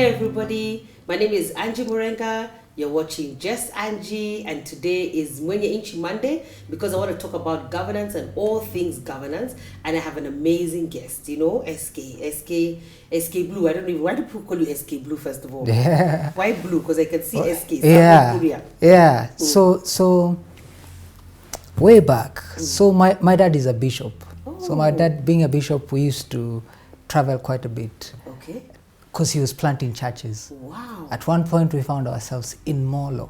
Hey everybody, my name is Angie Murenga. You're watching Just Angie, and today is Mwenyenchi Monday because I want to talk about governance and all things governance. And I have an amazing guest, SK Blue. I don't know, why do people call you SK Blue first of all? Yeah. Why blue? Because I can see SK. Yeah. So way back. So my dad is a bishop. So my dad, being a bishop, we used to travel quite a bit. Okay. Because he was planting churches. Wow. At one point we found ourselves in Molo.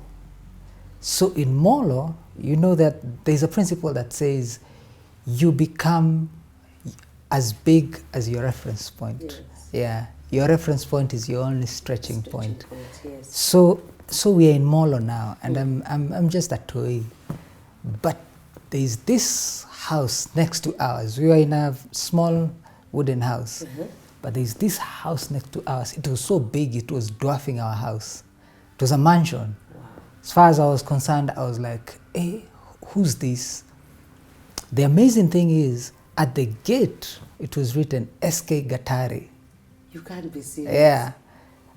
So in Molo, you know that there's a principle that says you become as big as your reference point. Yes. Yeah. Your reference point is your only stretching point. Yes. So we are in Molo now, and I'm just a toy. But there's this house next to ours. We were in a small wooden house. But there's this house next to ours. It was so big, it was dwarfing our house. It was a mansion. Wow. As far as I was concerned, I was like, hey, who's this? The amazing thing is, at the gate, it was written SK Gatari. You can't be serious. Yeah.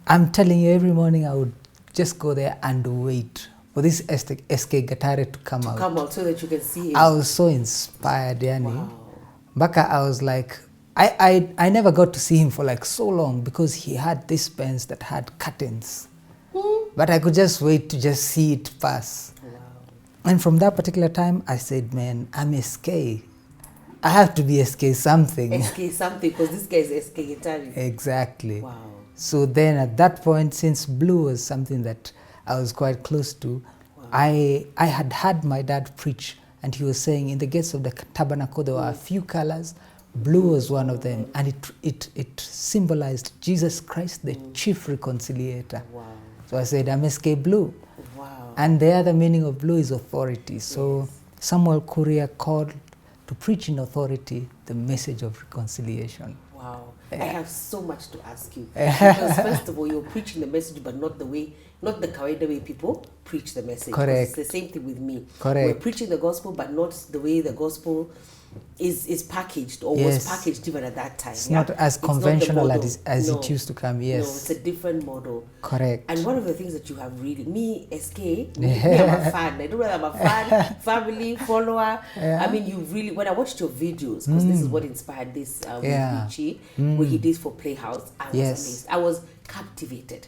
I'm telling you, every morning I would just go there and wait for this SK Gatari to come out. Come out so that you can see it. I was so inspired, Yani. Wow. Baka, I was like, I never got to see him for like so long because he had this Benz that had curtains. But I could just wait to just see it pass. Wow. And from that particular time, I said, man, I'm SK. I have to be SK something. SK something, because this guy is SK Gitari. Exactly. Wow. So then at that point, since blue was something that I was quite close to, Wow. I had had my dad preach, and he was saying in the gates of the tabernacle there were a few colors. Blue was one of them, and it symbolized Jesus Christ, the chief reconciliator. Wow. So I said, I'm SK Blue. Wow. And the other meaning of blue is authority. So Yes. Samuel Courier called to preach in authority the message of reconciliation. Wow. Yeah. I have so much to ask you. Because first of all, you're preaching the message, but not the kawaida way people preach the message. Correct. It's the same thing with me. Correct. We're preaching the gospel, but not the way the gospel is packaged or was packaged even at that time. It's not as conventional as No. it used to come, yes. No, it's a different model. Correct. And one of the things that you have really, me, SK, me, I'm a fan. I don't know whether I'm a fan, family, follower. Yeah. I mean, you really, when I watched your videos, because this is what inspired this with Richie, what he did for Playhouse, I was amazed. I was captivated.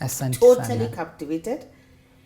Asante Totally sana. captivated.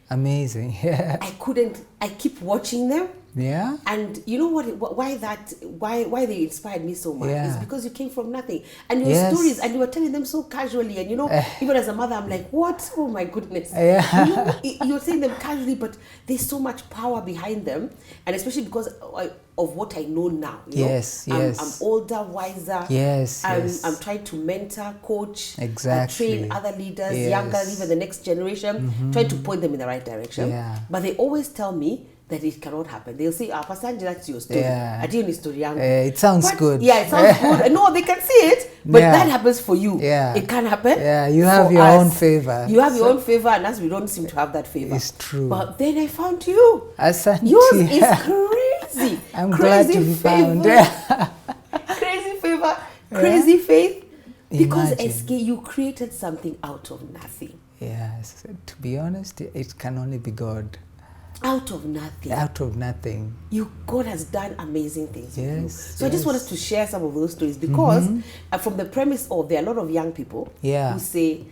Amazing. Yeah. I keep watching them. Yeah. And you know why they inspired me so much is because you came from nothing, and your stories, and you were telling them so casually, and even as a mother, I'm like, what? Oh my goodness. Yeah. You're saying them casually, but there's so much power behind them, and especially because of what I know now. Yes. I'm older, wiser. Yes. I'm trying to mentor, coach, Exactly. train other leaders, Yes. younger, even the next generation, try to point them in the right direction. Yeah. But they always tell me that it cannot happen. They'll say, Pastor Angie, that's your story. Yeah. I didn't story. It sounds good. Yeah, it sounds good. No, they can see it, but that happens for you. Yeah. It can happen. Yeah, you have your own favor. You have your own favor, and us, we don't seem to have that favor. It's true. But then I found you. Asante. Yours is crazy. I'm glad to be found. Crazy favor, crazy faith. Because Imagine. SK, you created something out of nothing. Yes. To be honest, it can only be God. Out of nothing. Out of nothing. God has done amazing things with you. Yes. So I just wanted to share some of those stories because from the premise of there are a lot of young people who say,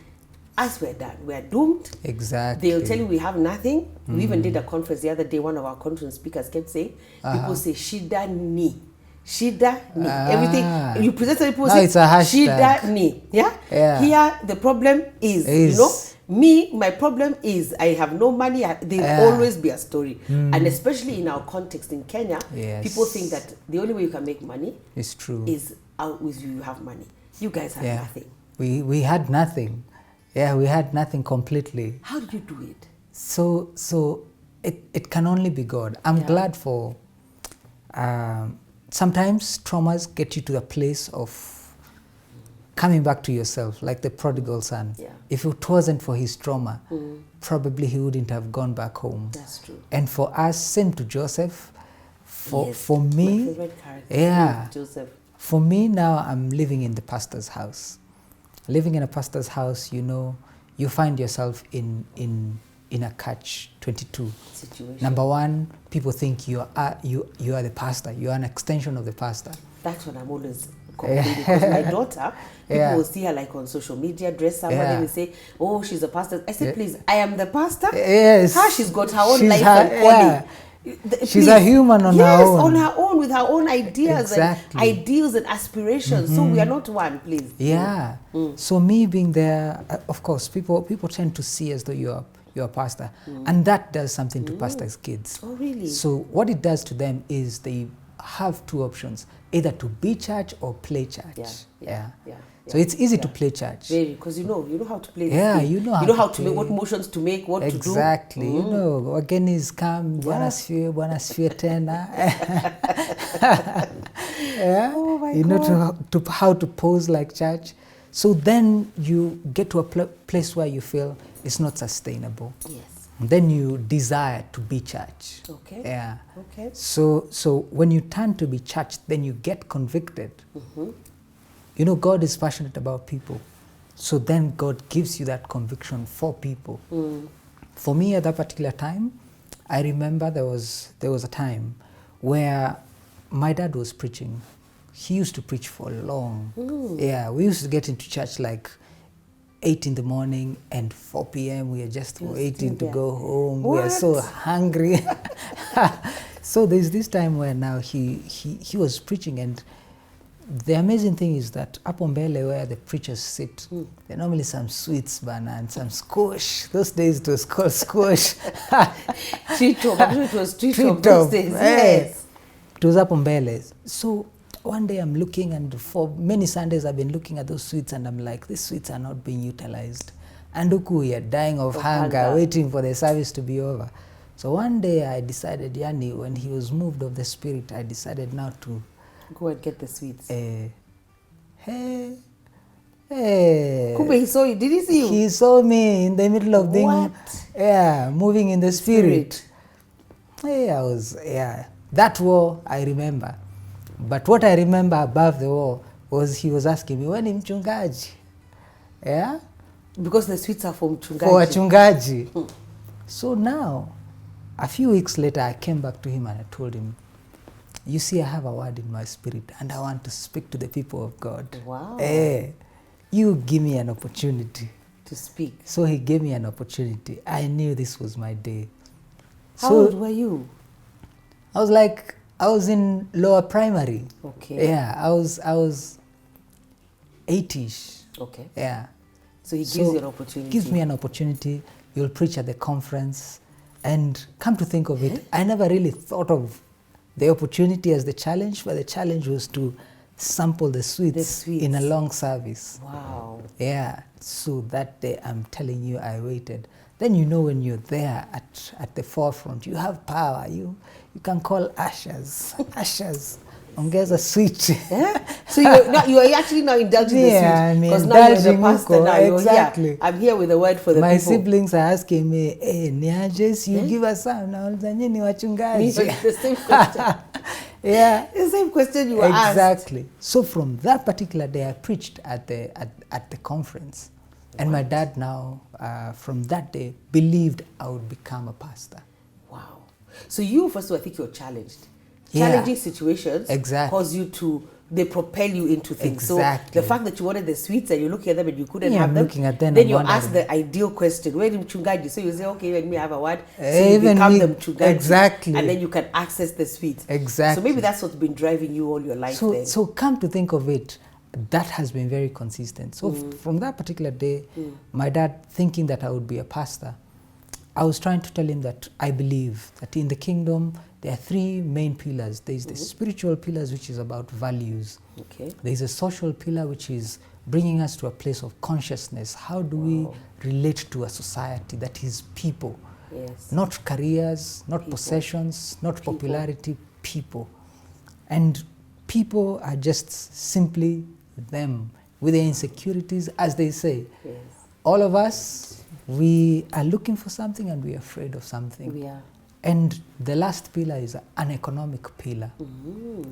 as we're done, we're doomed. Exactly. They'll tell you we have nothing. We even did a conference the other day. One of our conference speakers kept saying, people say, shida ni. Shida ni. Everything. You present people say, it's a hashtag. shida ni. Yeah? Here, the problem is. Me, my problem is I have no money. There'll always be a story. And especially in our context in Kenya, people think that the only way you can make money It's true. is you have money. You guys have nothing. We had nothing. Yeah, we had nothing completely. How did you do it? So it can only be God. I'm glad for sometimes traumas get you to the place of coming back to yourself, like the prodigal son. Yeah. If it wasn't for his trauma, probably he wouldn't have gone back home. That's true. And for us, same to Joseph. For My me, favorite character, Joseph. For me now, I'm living in the pastor's house. living in a pastor's house, you find yourself in a catch-22 situation. Number one, people think you are the pastor. You are an extension of the pastor. That's what I'm always complaining, because my daughter, people will see her like on social media, dress somebody, and say, oh, she's a pastor. I said, please, I am the pastor. Yes. Her, she's got her own life and calling. She's a human on her own. Yes, on her own, with her own ideas and ideals and aspirations. So we are not one, please. Yeah. So me being there, of course, people tend to see as though you're a pastor. And that does something to pastors' kids. Oh, really? So what it does to them is they have two options, either to be church or play church. Yeah. So it's easy to play church. Very, because you know how to play. You know how to make, what motions to make, what to do. Exactly. Again is come, Bwana sifiwe tena. Oh my God. You know how to pose like church. So then you get to a place where you feel it's not sustainable. Yes. And then you desire to be church. Okay. Yeah. Okay. So when you turn to be church, then you get convicted. God is passionate about people. So then God gives you that conviction for people. For me at that particular time, I remember there was a time where my dad was preaching. He used to preach for long. Yeah, we used to get into church like 8 in the morning and 4 p.m. We are just waiting to go home. What? We are so hungry. So there's this time where now he was preaching, and the amazing thing is that up on Mbele where the preachers sit, there are normally some sweets, and some squash. Those days it was called squash. Treat top. I'm sure it was treat top those days. Yes. It was up on Mbele. So one day I'm looking, and for many Sundays I've been looking at those sweets, and I'm like, these sweets are not being utilized. And we are dying of hunger, waiting for the service to be over. So one day I decided, when he was moved of the Spirit, I decided now to go and get the sweets. Hey. Kumbe, he saw you. Did he see you? He saw me in the middle of moving in the Spirit. That war I remember. But what I remember above the war was he was asking me, when mchungaji? Yeah? Because the sweets are from Chungaji. For Chungaji. So now, a few weeks later, I came back to him and I told him, you see, I have a word in my spirit and I want to speak to the people of God. Wow. You give me an opportunity to speak. So he gave me an opportunity. I knew this was my day. How old were you? I was in lower primary. Okay. Yeah, I was 8-ish. Okay. Yeah. So he gives you an opportunity. Gives me an opportunity. You'll preach at the conference. And come to think of it, I never really thought of the opportunity as the challenge, but the challenge was to sample the sweets in a long service. Wow. Yeah. So that day, I'm telling you, I waited. Then when you're there at the forefront, you have power. You can call ushers. Ushers. Ongeza switch. So you are actually now indulging the switch. Because now you're the pastor. Now you're here. I'm here with a word for the people. My siblings are asking me, niajes, you give us some. Now ni wachungaji. The same question. Yeah. The same question you were asked. Exactly. So from that particular day, I preached at the conference. And my dad now, from that day, believed I would become a pastor. Wow. So you, first of all, I think you're challenged. Challenging situations cause you to, they propel you into things. Exactly. So the fact that you wanted the sweets and you're looking at them and you couldn't have them, looking at them, then you ask the ideal question, where did Mchungaji? So you say, okay, let me have a word. So you become the Mchungaji. Exactly. And then you can access the sweets. Exactly. So maybe that's what's been driving you all your life then. So come to think of it, that has been very consistent. So from that particular day, my dad, thinking that I would be a pastor, I was trying to tell him that I believe that in the kingdom, there are 3 main pillars. There is the spiritual pillars, which is about values. Okay. There is a social pillar, which is bringing us to a place of consciousness. How do we relate to a society that is people? Yes. Not careers, not possessions, not popularity, people. And people are just simply them with their insecurities, as they say. Yes. All of us, we are looking for something and we are afraid of something. We are. And the last pillar is an economic pillar,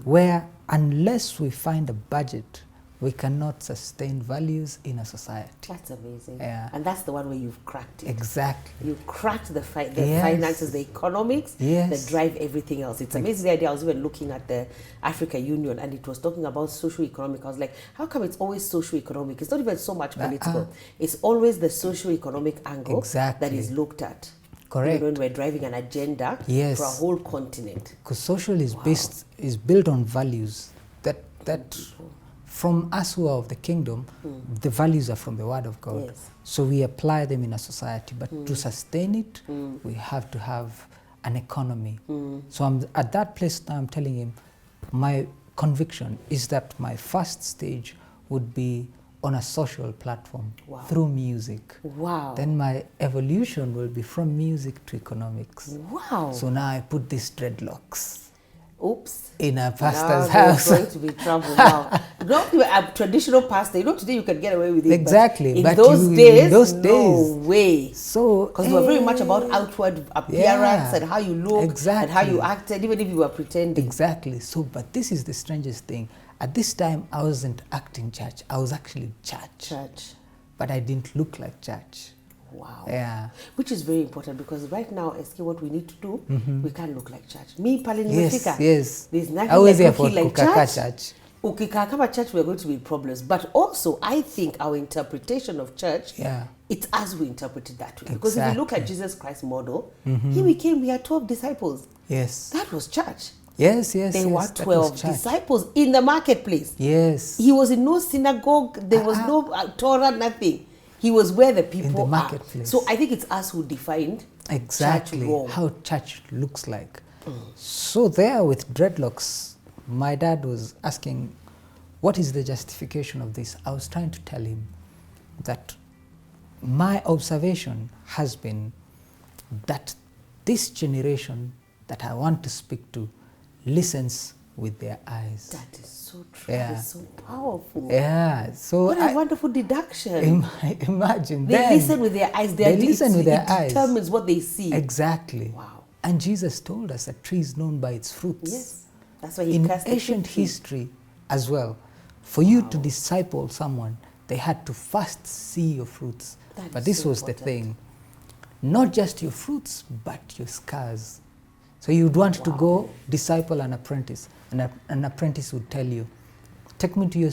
where unless we find a budget we cannot sustain values in a society. That's amazing. Yeah. And that's the one where you've cracked it. Exactly. You cracked the Yes. finances, the economics Yes. that drive everything else. It's amazing the idea. I was even looking at the Africa Union and it was talking about socio-economic. I was like, how come it's always socio-economic? It's not even so much political. It's always the socio-economic angle Exactly. that is looked at. Correct. Even when we're driving an agenda Yes. for a whole continent. Because social is built on values that from us who are of the kingdom, the values are from the Word of God. Yes. So we apply them in a society, but to sustain it, we have to have an economy. So I'm at that place now. I'm telling him, my conviction is that my first stage would be on a social platform through music. Wow. Then my evolution will be from music to economics. Wow. So now I put these dreadlocks. Oops. In a Now pastor's there's house. going to be trouble now. Not a traditional pastor. You know, today you can get away with it. Exactly. In But those in days, those no days. way. So Because we were very much about outward appearance and how you look and how you acted, even if you were pretending. Exactly. So, but this is the strangest thing. At this time, I wasn't acting church. I was actually church. But I didn't look like church. Wow. Yeah. Which is very important because right now, SK, what we need to do, we can't look like church. Me, pale Yes, nimefika. yes. There's nothing I was like here looking for like kukaka church. church. Ukikaa kama church, we're going to be in problems. But also, I think our interpretation of church, it's as we interpret it that way. Because if you look at Jesus Christ's model, he had 12 disciples. Yes. That was church. Yes. There were 12 disciples in the marketplace. Yes. He was in no synagogue. There was no Torah, nothing. He was where the people in the marketplace. So I think it's us who defined exactly church wrong. How church looks like. So there with dreadlocks, my dad was asking, what is the justification of this? I was trying to tell him that my observation has been that this generation that I want to speak to listens with their eyes. That is so true. That is so powerful. Yeah. So what a wonderful deduction. Imagine. They listen with their eyes. They listen with their eyes. It determines what they see. Exactly. Wow. And Jesus told us a tree is known by its fruits. Yes. That's why he in cast ancient history as well, for you to disciple someone, they had to first see your fruits. But this was the thing. Not just your fruits, but your scars. So you'd want to go disciple an apprentice, and an apprentice would tell you, take me to your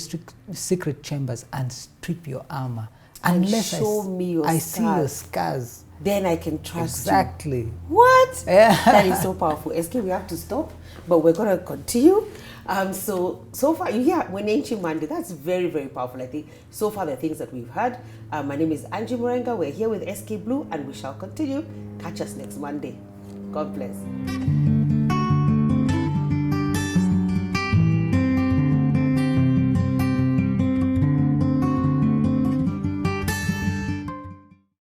secret chambers and strip your armor. Unless I see your scars. Then I can trust exactly. you. What? Yeah. That is so powerful. SK, we have to stop, but we're going to continue. So far, you hear Mwenyenchi Monday. That's very, very powerful. I think so far the things that we've heard. My name is Angie Murenga. We're here with SK Blue, and we shall continue. Catch us next Monday. God bless.